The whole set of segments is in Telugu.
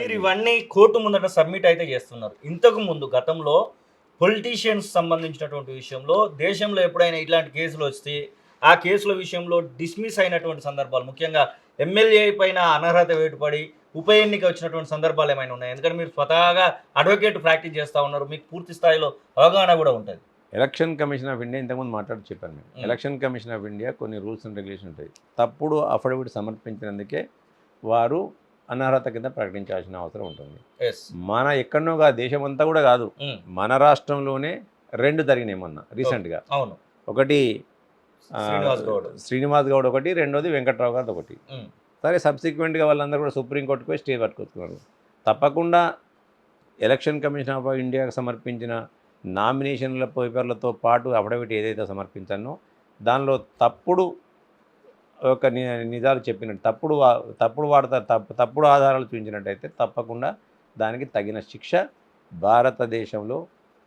మీరు ఇవన్నీ కోర్టు ముందట సబ్మిట్ అయితే చేస్తున్నారు. ఇంతకు ముందు గతంలో పొలిటీషియన్స్ సంబంధించినటువంటి విషయంలో దేశంలో ఎప్పుడైనా ఇట్లాంటి కేసులు వస్తే ఆ కేసుల విషయంలో డిస్మిస్ అయినటువంటి సందర్భాలు, ముఖ్యంగా ఎమ్మెల్యే పైన అనర్హత వేటుపడి ఉప ఎన్నిక వచ్చినటువంటి సందర్భాలు ఏమైనా ఉన్నాయి? ఎందుకంటే మీరు స్వతహాగా అడ్వకేట్ ప్రాక్టీస్ చేస్తూ ఉన్నారు, మీకు పూర్తి స్థాయిలో అవగాహన కూడా ఉంటుంది. ఎలక్షన్ కమిషన్ ఆఫ్ ఇండియా ఇంతకుముందు మాట్లాడి చెప్పాను నేను. ఎలక్షన్ కమిషన్ ఆఫ్ ఇండియా కొన్ని రూల్స్ అండ్ రెగ్యులేషన్ ఉంటాయి. తప్పుడు అఫిడవిట్ సమర్పించినందుకే వారు అనర్హత కింద ప్రకటించాల్సిన అవసరం ఉంటుంది. మన ఎక్కడనో కాదు, దేశం అంతా కూడా కాదు, మన రాష్ట్రంలోనే 2 జరిగినాయి మొన్న రీసెంట్గా. అవును, ఒకటి శ్రీనివాస్ గౌడ్ ఒకటి, రెండోది వెంకట్రావు గారు ఒకటి. సరే, సబ్సిక్వెంట్గా వాళ్ళందరూ కూడా సుప్రీంకోర్టుకు పోయి స్టే పట్టుకొస్తున్నారు. తప్పకుండా ఎలక్షన్ కమిషన్ ఆఫ్ ఇండియాకు సమర్పించిన నామినేషన్ల పేపర్లతో పాటు అఫిడవిట్ ఏదైతే సమర్పించానో దానిలో తప్పుడు ఒక నిజాలు చెప్పినట్టు తప్పుడు ఆధారాలు చూపించినట్టయితే తప్పకుండా దానికి తగిన శిక్ష భారతదేశంలో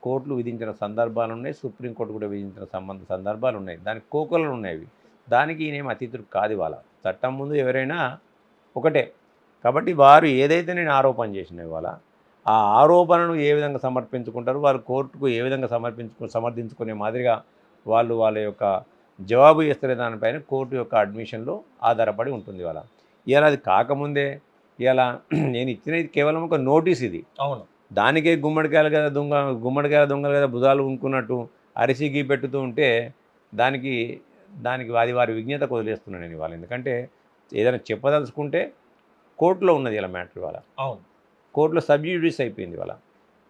కోర్టులు విధించిన సందర్భాలు ఉన్నాయి, సుప్రీంకోర్టు కూడా విధించిన సందర్భాలు ఉన్నాయి. దానికి కోకలు ఉన్నాయి. దానికి ఈయనేం అతీతుడు కాదు. ఇవాళ చట్టం ముందు ఎవరైనా ఒకటే. కాబట్టి వారు ఏదైతే నేను ఆరోపణ చేసిన ఇవాళ ఆ ఆరోపణను ఏ విధంగా సమర్పించుకుంటారు, వారు కోర్టుకు ఏ విధంగా సమర్థించుకునే మాదిరిగా వాళ్ళ యొక్క జవాబు ఇస్తున్న దానిపైన కోర్టు యొక్క అడ్మిషన్లో ఆధారపడి ఉంటుంది. ఇవాళ అది కాకముందే ఇవాళ నేను ఇచ్చినది కేవలం ఒక నోటీస్. ఇది అవును, దానికే గుమ్మడికాయలు దొంగలు కదా భుజాలు ఉంకున్నట్టు అరిసి గీ పెట్టుతూ ఉంటే దానికి అది వారి విజ్ఞతకు వదిలేస్తున్నాను నేను ఇవాళ. ఎందుకంటే ఏదైనా చెప్పదలుచుకుంటే కోర్టులో ఉన్నది ఇలా మ్యాటర్. ఇవాళ అవును, కోర్టులో సబ్జ్యూడిస్ అయిపోయింది. ఇవాళ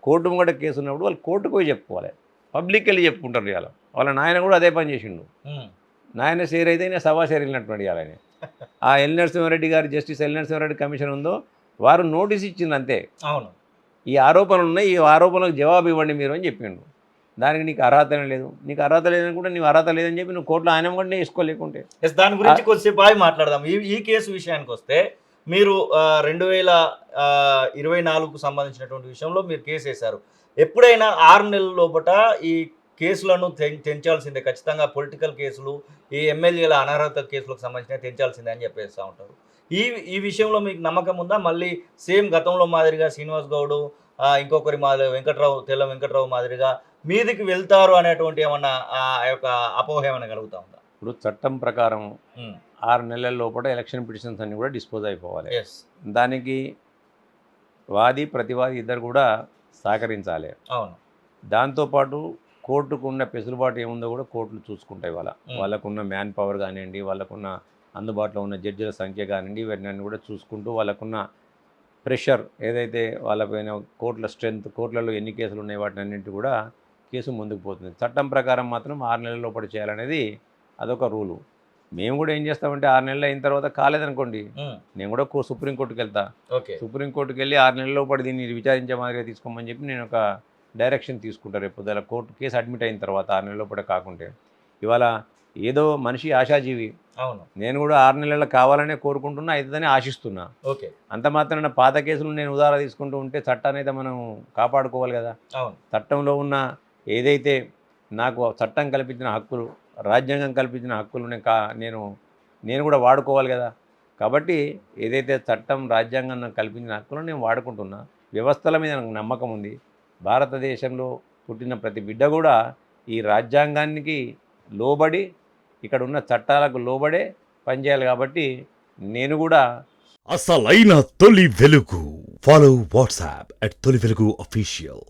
కోర్టు ముంగట కేసు ఉన్నప్పుడు వాళ్ళు కోర్టుకు పోయి చెప్పుకోవాలి, పబ్లిక్ వెళ్ళి చెప్పుకుంటారు. ఇవాళ వాళ్ళ నాయన కూడా అదే పని చేసిండు. నాయన షేర్ అయితే నేను సభా షేర్ వెళ్ళినటువంటి ఇవాళని ఆ ఎల్ నరసింహారెడ్డి గారు, జస్టిస్ ఎల్ నరసింహారెడ్డి కమిషన్ ఉందో వారు నోటీస్ ఇచ్చింది అంతే. అవును, ఈ ఆరోపణలు ఉన్నాయి, ఈ ఆరోపణలకు జవాబు ఇవ్వండి మీరు అని చెప్పిండు. దానికి నీకు అర్హత లేదు, నీకు అర్హత లేదనుకుంటే నీకు అర్హత లేదని చెప్పి నువ్వు కోర్టులో ఆయన కూడా వేసుకోలేకుంటే. దాని గురించి కొద్దిసేపు ఆగి మాట్లాడదాం. ఈ కేసు విషయానికి వస్తే మీరు 2024కు సంబంధించినటువంటి విషయంలో మీరు కేసు వేశారు. ఎప్పుడైనా 6 నెలల లోపల ఈ కేసులను తెంచాల్సిందే, ఖచ్చితంగా పొలిటికల్ కేసులు, ఈ ఎమ్మెల్యేల అనర్హత కేసులకు సంబంధించిన తెంచాల్సిందే అని చెప్పేస్తూ ఉంటారు. ఈ విషయంలో మీకు నమ్మకం ఉందా? మళ్ళీ సేమ్ గతంలో మాదిరిగా శ్రీనివాస్ గౌడ్, ఇంకొకరి మాదిరి తెల్ల వెంకట్రావు మాదిరిగా మీదికి వెళ్తారు అనేటువంటి ఏమన్నా ఆ యొక్క అపోహ ఏమైనా కలుగుతూ ఉందా? ఇప్పుడు చట్టం ప్రకారం 6 నెలల లోపల ఎలక్షన్ పిటిషన్స్ అన్ని కూడా డిస్పోజ్ అయిపోవాలి. దానికి వాది ప్రతివాది ఇద్దరు కూడా సహకరించాలి. అవును, దాంతోపాటు కోర్టుకు ఉన్న పెసులుబాటు ఏముందో కూడా కోర్టులు చూసుకుంటాయి. వాళ్ళకున్న మ్యాన్ పవర్ కానివ్వండి, వాళ్ళకున్న అందుబాటులో ఉన్న జడ్జిల సంఖ్య కానివ్వండి, ఇవన్నీ కూడా చూసుకుంటూ వాళ్ళకున్న ప్రెషర్ ఏదైతే వాళ్ళపైన కోర్టుల స్ట్రెంత్, కోర్టులలో ఎన్ని కేసులు ఉన్నాయి వాటిని అన్నింటి కూడా కేసు ముందుకు పోతుంది. చట్టం ప్రకారం మాత్రం 6 నెలల లోపల చేయాలనేది అదొక రూలు. మేము కూడా ఏం చేస్తామంటే 6 నెలలు అయిన తర్వాత కాలేదనుకోండి, నేను కూడా సుప్రీంకోర్టుకి వెళ్తా. సుప్రీంకోర్టుకి వెళ్ళి 6 నెలల లోపల దీన్ని విచారించే మాదిరిగా తీసుకోమని చెప్పి నేను ఒక డైరెక్షన్ తీసుకుంటారు. రేపు పొద్దున కోర్టు కేసు అడ్మిట్ అయిన తర్వాత 6 నెలల లోపల కాకుంటే. ఇవాళ ఏదో మనిషి ఆశాజీవి. అవును, నేను కూడా 6 నెలలు కావాలనే కోరుకుంటున్నా, అవుతుందని ఆశిస్తున్నా. ఓకే, అంత మాత్రాన పాత కేసులు నేను ఉదాహరణ తీసుకుంటూ ఉంటే చట్టాన్ని అయితే మనం కాపాడుకోవాలి కదా. చట్టంలో ఉన్న ఏదైతే నాకు చట్టం కల్పించిన హక్కులు, రాజ్యాంగం కల్పించిన హక్కులు నేను కూడా వాడుకోవాలి కదా. కాబట్టి ఏదైతే చట్టం, రాజ్యాంగం నాకు కల్పించిన హక్కులు నేను వాడుకుంటున్నా. వ్యవస్థల మీద నాకు నమ్మకం ఉంది. భారతదేశంలో పుట్టిన ప్రతి బిడ్డ కూడా ఈ రాజ్యాంగానికి లోబడి, ఇక్కడ ఉన్న చట్టాలకు లోబడే పనిచేయాలి. కాబట్టి నేను కూడా అసలైన తొలి వెలుగు. ఫాలో వాట్సాప్ @తొలి వెలుగు official.